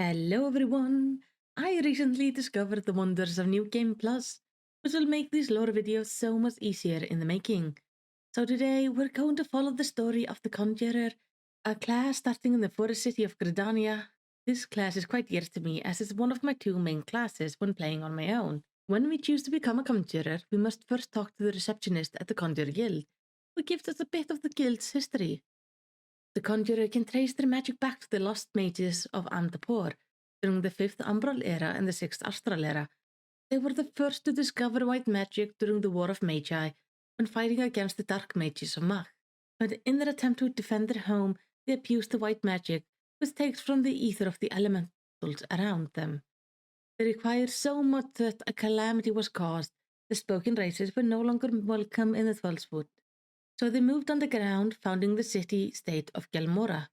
Hello everyone! I recently discovered the wonders of New Game Plus, which will make these lore videos so much easier in the making. So today we're going to follow the story of the Conjurer, a class starting in the forest city of Gridania. This class is quite dear to me as it's one of my two main classes when playing on my own. When we choose to become a Conjurer, we must first talk to the receptionist at the Conjurer Guild, who gives us a bit of the guild's history. The Conjurer can trace their magic back to the lost mages of Antapor during the 5th Umbral Era and the 6th Astral Era. They were the first to discover white magic during the War of Magi when fighting against the dark mages of Mach. But in their attempt to defend their home, they abused the white magic, which takes from the ether of the elementals around them. They required so much that a calamity was caused. The spoken races were no longer welcome in the 12th Wood. So they moved underground, founding the city-state of Gelmora.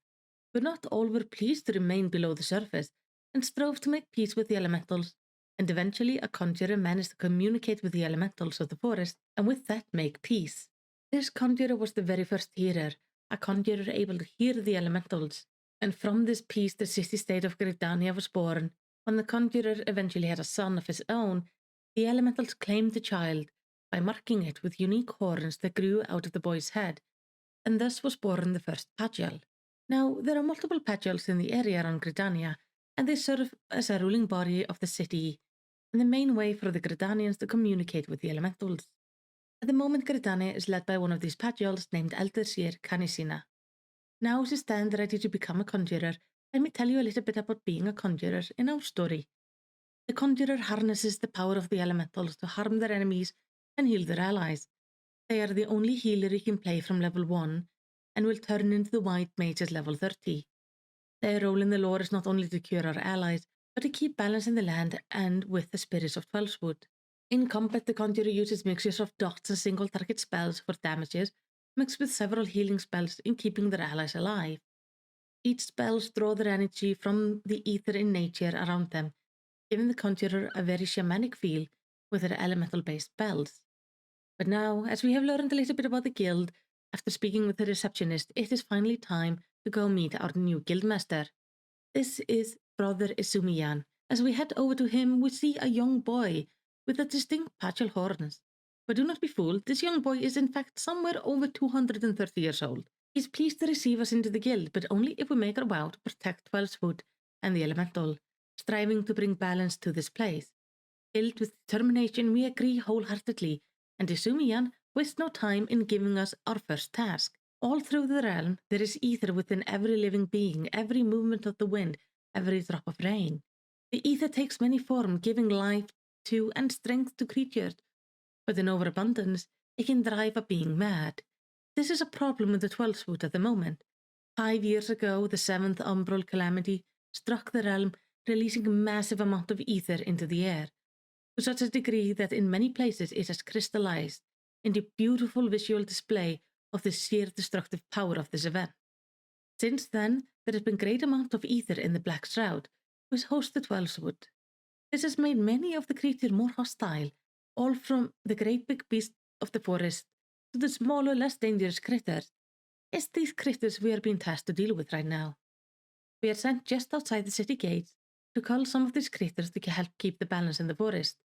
But not all were pleased to remain below the surface, and strove to make peace with the elementals, and eventually a conjurer managed to communicate with the elementals of the forest, and with that make peace. This conjurer was the very first hearer, a conjurer able to hear the elementals, and from this peace the city-state of Gridania was born. When the conjurer eventually had a son of his own, the elementals claimed the child, by marking it with unique horns that grew out of the boy's head, and thus was born the first Pagial. Now, there are multiple Pagials in the area around Gridania, and they serve as a ruling body of the city, and the main way for the Gridanians to communicate with the elementals. At the moment, Gridania is led by one of these Pagials named Eldersir Canisina. Now, as you stand ready to become a conjurer, let me tell you a little bit about being a conjurer in our story. The conjurer harnesses the power of the elementals to harm their enemies and heal their allies. They are the only healer you can play from level 1 and will turn into the White Mage at level 30. Their role in the lore is not only to cure our allies, but to keep balance in the land and with the spirits of Twelvewood. In combat, the Conjurer uses mixtures of dots and single target spells for damages, mixed with several healing spells in keeping their allies alive. Each spell draws their energy from the ether in nature around them, giving the Conjurer a very shamanic feel with their elemental-based spells. But now, as we have learned a little bit about the guild, after speaking with the receptionist, it is finally time to go meet our new guildmaster. This is Brother Izumiyan. As we head over to him, we see a young boy with a distinct patch of horns. But do not be fooled, this young boy is in fact somewhere over 230 years old. He is pleased to receive us into the guild, but only if we make our vow to protect Twelvewood and the elemental, striving to bring balance to this place. Filled with determination, we agree wholeheartedly, and Izumiyan wastes no time in giving us our first task. All through the realm, there is ether within every living being, every movement of the wind, every drop of rain. The ether takes many forms, giving life to and strength to creatures, but in overabundance, it can drive a being mad. This is a problem with the Twelvewood at the moment. 5 years ago, the 7th Umbral Calamity struck the realm, releasing a massive amount of ether into the air, to such a degree that in many places it has crystallized into beautiful visual display of the sheer destructive power of this event. Since then, there has been great amount of ether in the Black Shroud, which hosts the Twelvewood. This has made many of the creatures more hostile, all from the great big beasts of the forest to the smaller, less dangerous critters. It's these critters we are being tasked to deal with right now. We are sent just outside the city gates to cull some of these creatures to help keep the balance in the forest.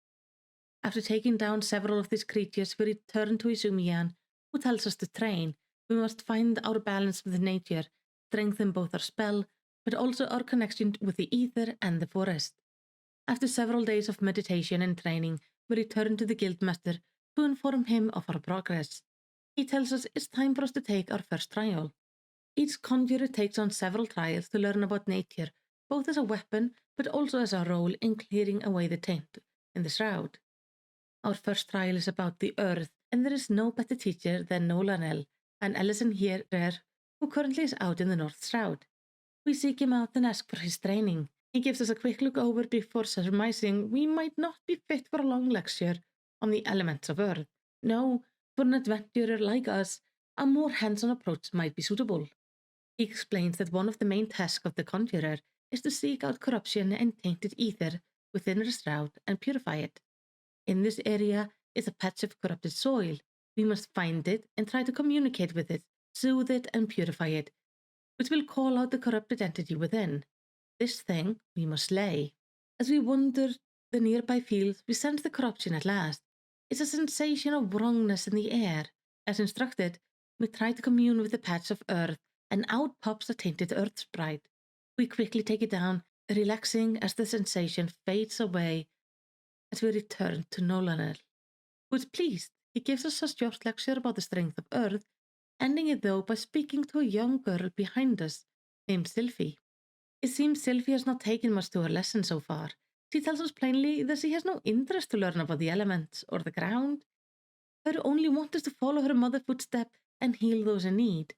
After taking down several of these creatures, we return to Izumiyan, who tells us to train. We must find our balance with nature, strengthen both our spell, but also our connection with the ether and the forest. After several days of meditation and training, we return to the guildmaster to inform him of our progress. He tells us it's time for us to take our first trial. Each conjurer takes on several trials to learn about nature, both as a weapon, but also as a role in clearing away the taint in the shroud. Our first trial is about the earth, and there is no better teacher than Nolanel, an Ellison here who currently is out in the North Shroud. We seek him out and ask for his training. He gives us a quick look over before surmising we might not be fit for a long lecture on the elements of earth. No, for an adventurer like us, a more hands-on approach might be suitable. He explains that one of the main tasks of the conjurer is to seek out corruption and tainted ether within the shroud and purify it. In this area is a patch of corrupted soil. We must find it and try to communicate with it, soothe it and purify it, which will call out the corrupted entity within. This thing we must slay. As we wander the nearby fields, we sense the corruption at last. It's a sensation of wrongness in the air. As instructed, we try to commune with the patch of earth, and out pops a tainted earth sprite. We quickly take it down, relaxing as the sensation fades away as we return to Nolanel. Who is pleased, he gives us a short lecture about the strength of earth, ending it though by speaking to a young girl behind us, named Sylvie. It seems Sylvie has not taken much to her lesson so far. She tells us plainly that she has no interest to learn about the elements or the ground. Her only want is to follow her mother's footsteps and heal those in need.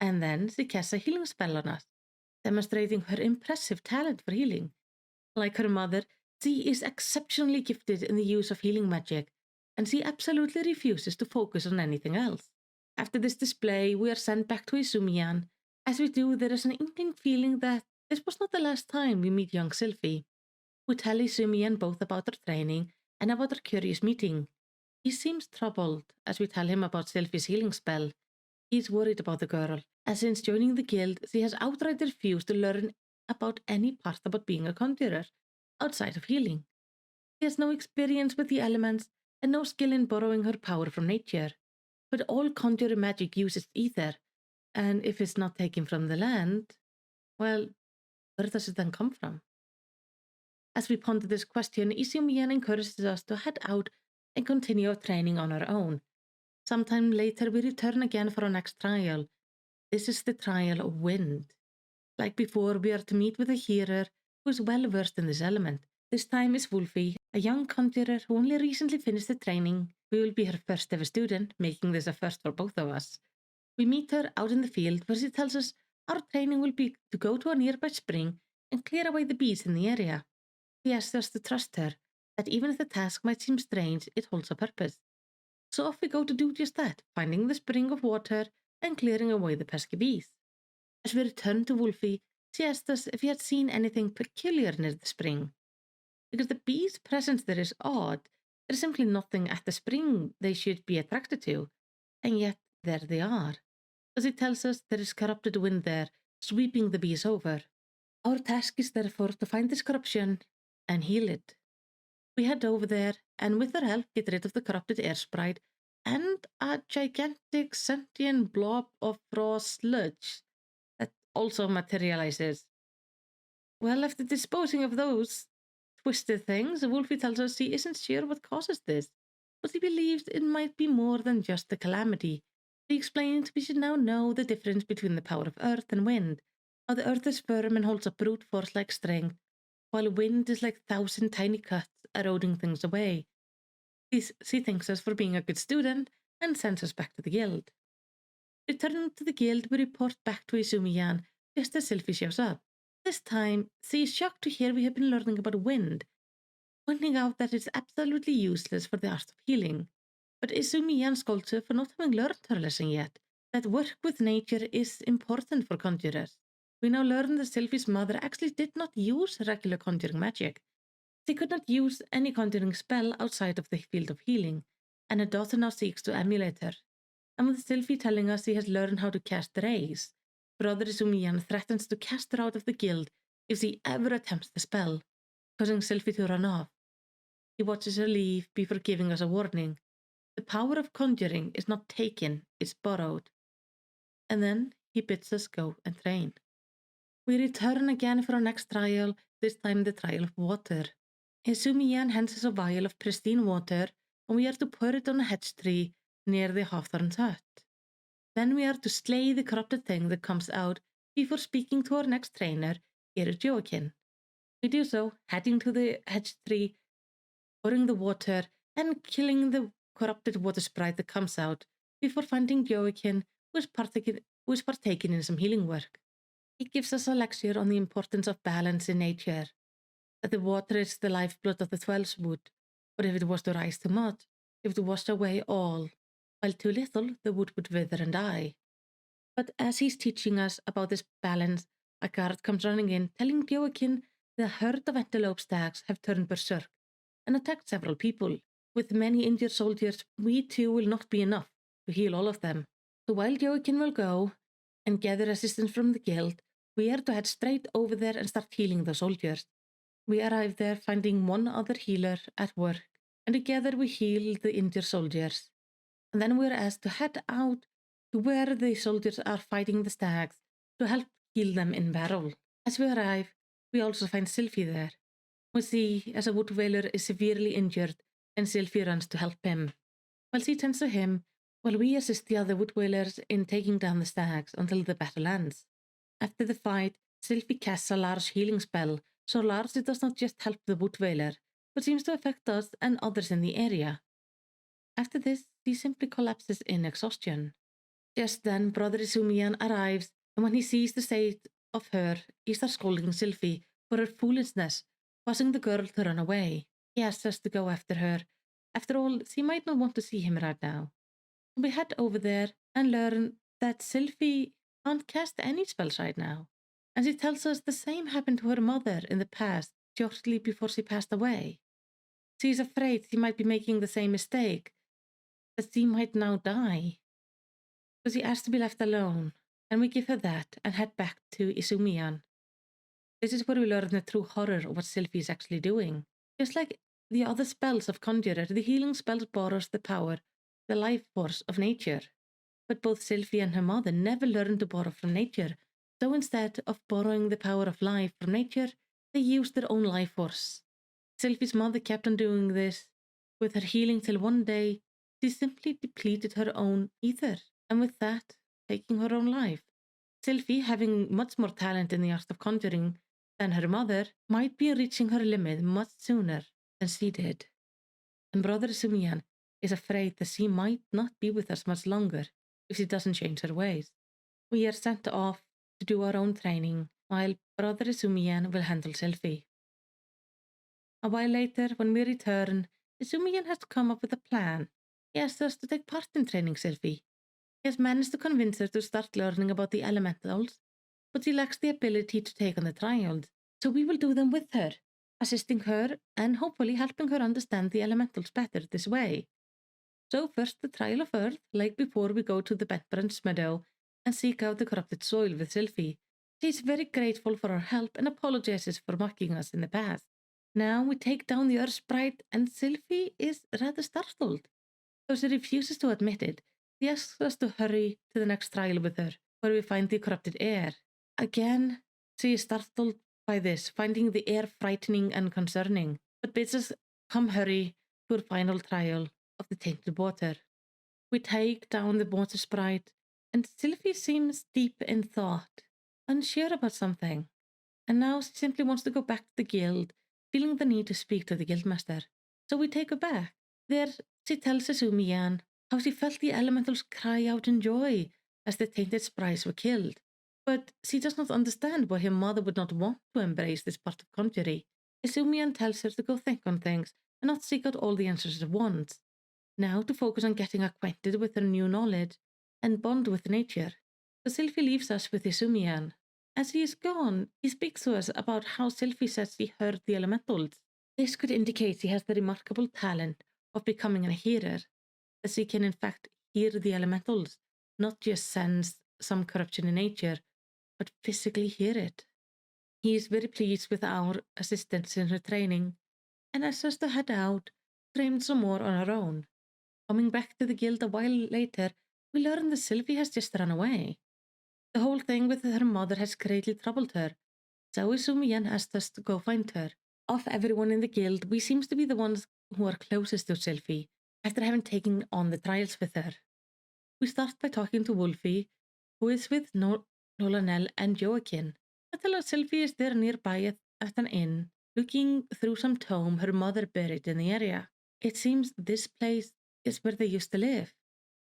And then she casts a healing spell on us, demonstrating her impressive talent for healing. Like her mother, she is exceptionally gifted in the use of healing magic, and she absolutely refuses to focus on anything else. After this display, we are sent back to Izumiyan. As we do, there is an inkling feeling that this was not the last time we meet young Sylvie. We tell Izumiyan both about our training and about our curious meeting. He seems troubled as we tell him about Sylvie's healing spell. He is worried about the girl, as since joining the guild, she has outright refused to learn about any part about being a conjurer, outside of healing. She has no experience with the elements and no skill in borrowing her power from nature. But all conjurer magic uses ether, and if it's not taken from the land, well, where does it then come from? As we ponder this question, Izumiyan encourages us to head out and continue our training on our own. Sometime later, we return again for our next trial. This is the trial of wind. Like before, we are to meet with a healer who is well versed in this element. This time is Wolfie, a young conjurer who only recently finished the training. We will be her first ever student, making this a first for both of us. We meet her out in the field where she tells us our training will be to go to a nearby spring and clear away the bees in the area. She asks us to trust her, that even if the task might seem strange, it holds a purpose. So off we go to do just that, finding the spring of water and clearing away the pesky bees. As we return to Wolfie, she asked us if we had seen anything peculiar near the spring. Because the bees' presence there is odd, there is simply nothing at the spring they should be attracted to, and yet there they are. As it tells us, there is corrupted wind there, sweeping the bees over. Our task is therefore to find this corruption and heal it. We head over there, and with their help get rid of the corrupted air sprite and a gigantic sentient blob of raw sludge that also materializes. Well, after disposing of those twisted things, Wolfie tells us he isn't sure what causes this, but he believes it might be more than just a calamity. He explains we should now know the difference between the power of earth and wind, how the earth is firm and holds a brute force-like strength, while wind is like 1,000 tiny cuts eroding things away. She thanks us for being a good student and sends us back to the guild. Returning to the guild, we report back to Izumiyan just as Sylvie shows up. This time, she is shocked to hear we have been learning about wind, pointing out that it's absolutely useless for the art of healing. But Izumiyan scolds her for not having learned her lesson yet, that work with nature is important for conjurers. We now learn that Sylvie's mother actually did not use regular conjuring magic. She could not use any conjuring spell outside of the field of healing, and her daughter now seeks to emulate her. And with Sylvie telling us she has learned how to cast rays, Brother Izumiyan threatens to cast her out of the guild if she ever attempts the spell, causing Sylvie to run off. He watches her leave before giving us a warning. The power of conjuring is not taken, it's borrowed. And then he bids us go and train. We return again for our next trial, this time the trial of water. Izumiyan hands us a vial of pristine water, and we are to pour it on a hedge tree near the Hawthorn's hut. Then we are to slay the corrupted thing that comes out before speaking to our next trainer, Joaquin. We do so, heading to the hedge tree, pouring the water, and killing the corrupted water sprite that comes out before finding Joaquin, who is partaking in some healing work. He gives us a lecture on the importance of balance in nature, that the water is the lifeblood of the 12's wood, but if it was to rise too much, it would wash away all, while too little, the wood would wither and die. But as he's teaching us about this balance, a guard comes running in, telling Joaquin the herd of antelope stags have turned berserk and attacked several people. With many injured soldiers, we too will not be enough to heal all of them. So while Joaquin will go and gather assistance from the guild, We are to head straight over there and start healing the soldiers. We arrive there finding one other healer at work, and together we heal the injured soldiers. And then we're asked to head out to where the soldiers are fighting the stags to help heal them in battle. As we arrive, we also find Sylvie there. We see as a wood whaler is severely injured, and Sylvie runs to help him. While she tends to him, while we assist the other wood whalers in taking down the stags until the battle ends. After the fight, Sylvie casts a large healing spell, so large it does not just help the wood whaler, but seems to affect us and others in the area. After this, he simply collapses in exhaustion. Just then, Brother Izumiyan arrives, and when he sees the state of her, he starts scolding Sylvie for her foolishness, causing the girl to run away. He asks us to go after her. After all, she might not want to see him right now. We head over there and learn that Sylvie can't cast any spells right now. And she tells us the same happened to her mother in the past, shortly before she passed away. She is afraid she might be making the same mistake, that she might now die. So she asks to be left alone, and we give her that and head back to Izumiyan. This is where we learn the true horror of what Sylvie is actually doing. Just like the other spells of Conjurer, the healing spells borrows the power, the life force of nature. But both Sylvie and her mother never learned to borrow from nature, so instead of borrowing the power of life from nature, they used their own life force. Sylvie's mother kept on doing this with her healing till one day she simply depleted her own ether, and with that, taking her own life. Sylvie, having much more talent in the art of conjuring than her mother, might be reaching her limit much sooner than she did. And Brother Izumiyan is afraid that she might not be with us much longer if she doesn't change her ways. We are sent off to do our own training, while Brother Izumiyan will handle Sylvie. A while later, when we return, Izumiyan has come up with a plan. He asks us to take part in training Sylvie. He has managed to convince her to start learning about the elementals, but she lacks the ability to take on the trials, so we will do them with her, assisting her and hopefully helping her understand the elementals better this way. So first the trial of earth, like before we go to the Bentbrand's meadow and seek out the corrupted soil with Sylvie. She is very grateful for our help and apologizes for mocking us in the past. Now we take down the earth sprite and Sylvie is rather startled. Though she refuses to admit it, she asks us to hurry to the next trial with her, where we find the corrupted air. Again, she is startled by this, finding the air frightening and concerning, but bids us come hurry to our final trial of the tainted water. We take down the water sprite, and Sylvie seems deep in thought, unsure about something, and now she simply wants to go back to the guild, feeling the need to speak to the guildmaster. So we take her back. There she tells Izumiyan how she felt the elementals cry out in joy as the tainted sprites were killed. But she does not understand why her mother would not want to embrace this part of Conjurer. Izumiyan tells her to go think on things and not seek out all the answers at once. Now to focus on getting acquainted with her new knowledge and bond with nature. So Sylvie leaves us with Izumiyan. As he is gone, he speaks to us about how Sylvie says she heard the elementals. This could indicate she has the remarkable talent of becoming a hearer, that she can in fact hear the elementals, not just sense some corruption in nature, but physically hear it. He is very pleased with our assistance in her training, and asks us to head out, train some more on our own. Coming back to the guild a while later, we learn that Sylvie has just run away. The whole thing with her mother has greatly troubled her, so Izumiyan asked us to go find her. Of everyone in the guild, we seem to be the ones who are closest to Sylvie, after having taken on the trials with her. We start by talking to Wolfie, who is with Nolanel and Joaquin. I tell her Sylvie is there nearby at an inn, looking through some tome her mother buried in the area. It seems this place is where they used to live.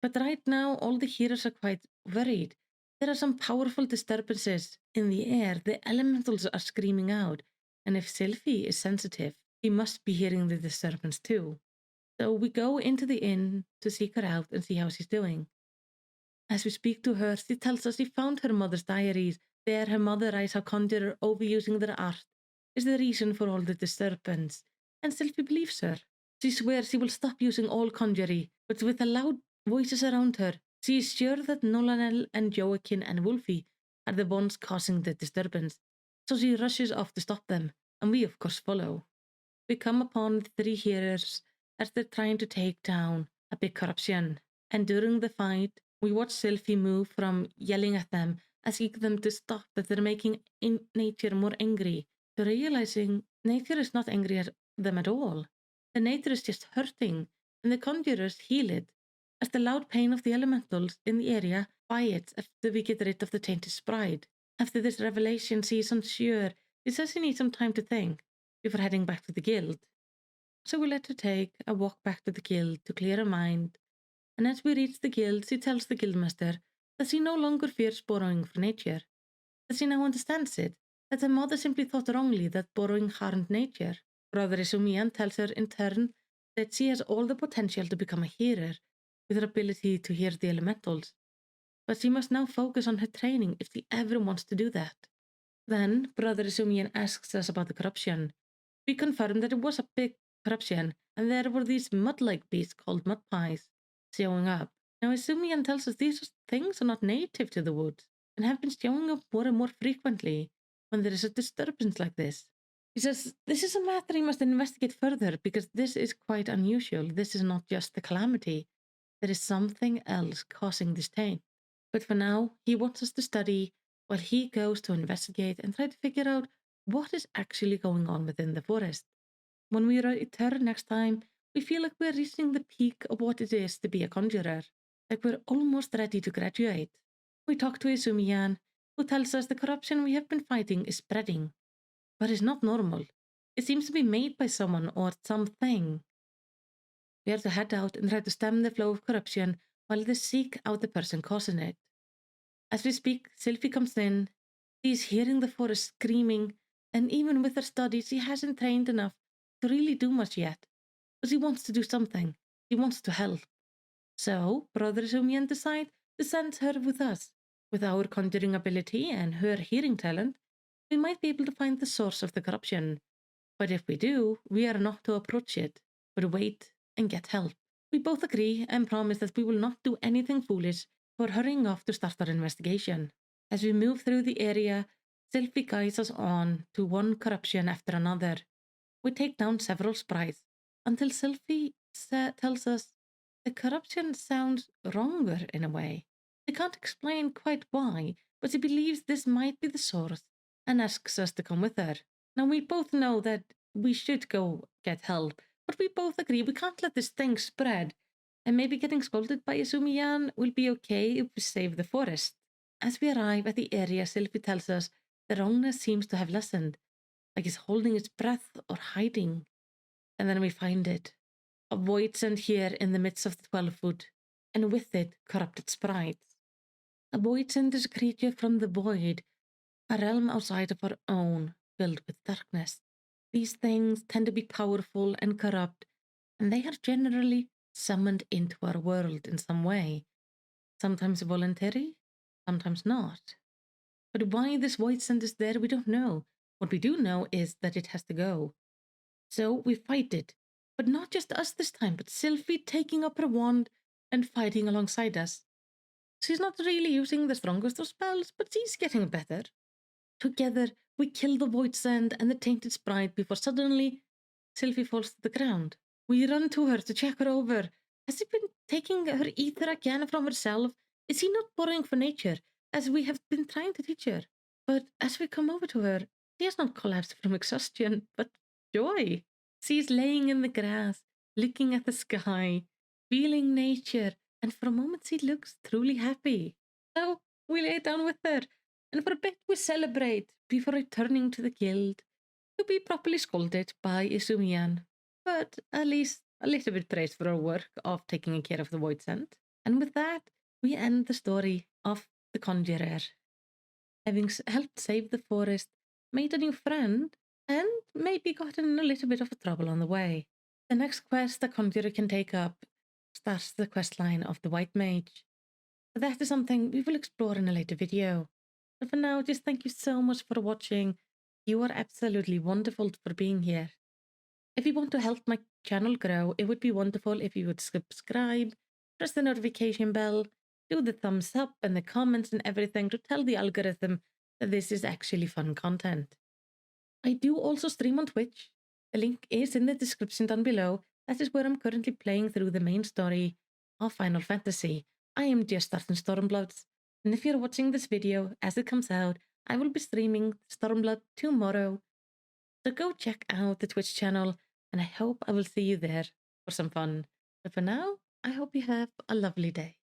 But right now, all the hearers are quite worried. There are some powerful disturbances in the air. The elementals are screaming out. And if Sylvie is sensitive, he must be hearing the disturbance too. So we go into the inn to seek her out and see how she's doing. As we speak to her, she tells us she found her mother's diaries. There her mother writes how Conjurer overusing their art is the reason for all the disturbance. And Sylvie believes her. She swears she will stop using all Conjurer, but with the loud voices around her, she is sure that Nolanel and Joaquin and Wolfie are the ones causing the disturbance, so she rushes off to stop them, and we of course follow. We come upon the three heroes as they're trying to take down a big corruption, and during the fight, we watch Sylphie move from yelling at them, asking them to stop, that they're making nature more angry, to realizing nature is not angry at them at all. The nature is just hurting, and the conjurers heal it, as the loud pain of the elementals in the area quiets after we get rid of the tainted sprite. After this revelation, she is unsure. She says she needs some time to think before heading back to the guild. So we let her take a walk back to the guild to clear her mind, and as we reach the guild, she tells the guildmaster that she no longer fears borrowing for nature, that she now understands it, that her mother simply thought wrongly that borrowing harmed nature. Brother Izumiyan tells her in turn that she has all the potential to become a healer, with her ability to hear the elementals, but she must now focus on her training if she ever wants to do that. Then Brother Izumiyan asks us about the corruption. We confirm that it was a big corruption, and there were these mud-like beasts called mud pies showing up. Now Izumiyan tells us these things are not native to the woods, and have been showing up more and more frequently when there is a disturbance like this. He says this is a matter he must investigate further, because this is quite unusual. This is not just the calamity. There is something else causing this taint. But for now, he wants us to study while he goes to investigate and try to figure out what is actually going on within the forest. When we return next time, we feel like we're reaching the peak of what it is to be a conjurer, like we're almost ready to graduate. We talk to Izumiyan, who tells us the corruption we have been fighting is spreading, but it's not normal. It seems to be made by someone or something. We are to head out and try to stem the flow of corruption while they seek out the person causing it. As we speak, Sylphie comes in. She is hearing the forest screaming, and even with her studies, she hasn't trained enough to really do much yet. But she wants to do something. She wants to help. So, Brother Izumiyan decides to send her with us. With our conjuring ability and her hearing talent, we might be able to find the source of the corruption. But if we do, we are not to approach it, but wait and get help. We both agree and promise that we will not do anything foolish before hurrying off to start our investigation. As we move through the area, Sylphie guides us on to one corruption after another. We take down several sprites until Sylphie tells us the corruption sounds wronger in a way. They can't explain quite why, but she believes this might be the source and asks us to come with her. Now, we both know that we should go get help, but we both agree we can't let this thing spread, and maybe getting scolded by Izumiyan will be okay if we save the forest. As we arrive at the area, Sylphie tells us the wrongness seems to have lessened, like it's holding its breath or hiding. And then we find it. A void sent here in the midst of the 12-foot, and with it corrupted sprites. A void sent is a creature from the void, a realm outside of our own, filled with darkness. These things tend to be powerful and corrupt, and they are generally summoned into our world in some way. Sometimes voluntary, sometimes not. But why this void scent is there, we don't know. What we do know is that it has to go. So we fight it. But not just us this time, but Sylphie taking up her wand and fighting alongside us. She's not really using the strongest of spells, but she's getting better. Together, we kill the void sand and the tainted sprite before suddenly Sylphie falls to the ground. We run to her to check her over. Has she been taking her ether again from herself? Is she not borrowing for nature, as we have been trying to teach her? But as we come over to her, she has not collapsed from exhaustion, but joy. She is laying in the grass, looking at the sky, feeling nature, and for a moment she looks truly happy. So we lay down with her, and for a bit we celebrate before returning to the guild to be properly scolded by Izumiyan, but at least a little bit praised for our work of taking care of the void scent. And with that, we end the story of the Conjurer. Having helped save the forest, made a new friend, and maybe gotten in a little bit of trouble on the way. The next quest the Conjurer can take up starts the quest line of the White Mage. But that is something we will explore in a later video. But for now, just thank you so much for watching. You are absolutely wonderful for being here. If you want to help my channel grow, it would be wonderful if you would subscribe, press the notification bell, do the thumbs up and the comments and everything to tell the algorithm that this is actually fun content. I do also stream on Twitch. The link is in the description down below. That is where I'm currently playing through the main story of Final Fantasy. I am just starting Stormblood, and if you're watching this video as it comes out, I will be streaming Stormblood tomorrow. So go check out the Twitch channel, and I hope I will see you there for some fun. But for now, I hope you have a lovely day.